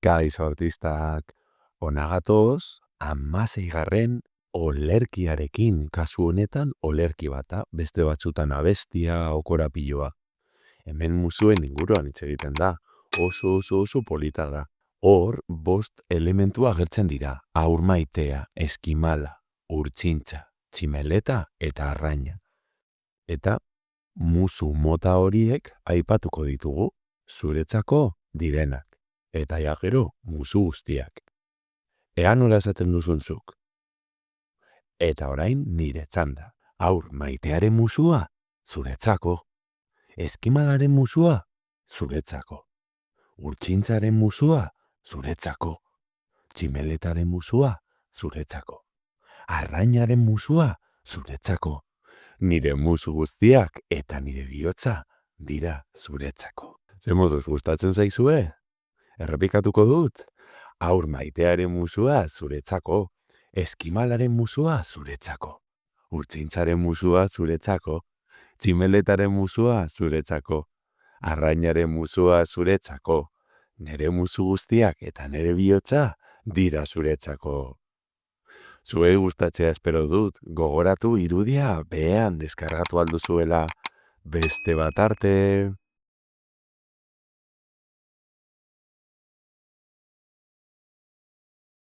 Kaixo autistak, hona gatoz, 16. olerkiarekin, kasu honetan olerki bata, beste batzutan abestia o korapiloa. Hemen musuen inguruan hitz egiten da, oso polita da. Hor, 5 elementu agertzen dira, haur maitea, eskimala, urtsintza, tximeleta eta arraina. Eta musu mota horiek aipatuko ditugu, zuretzako direnak. Eta ja gero, musu guztiak. Ea nola esaten duzun zuk. Eta orain nire txanda. Haur maitearen musua, zuretzako. Eskimalaren musua, zuretzako. Urtsintzaren musua, zuretzako. Tximeletaren musua, zuretzako. Arrainaren musua, zuretzako. Nire musu guztiak eta nire bihotza dira zuretzako. Ze moduz gustatzen zaizue? Errepikatuko dut, haur maitearen musua zuretzako, eskimalaren musua zuretzako, urtsintzaren musua zuretzako, tximeletaren musua zuretzako, arrainaren musua zuretzako, nere musu guztiak eta nere bihotza dira zuretzako. Zuei gustatzea espero dut, gogoratu irudia behean deskargatu alduzuela. Beste bat arte!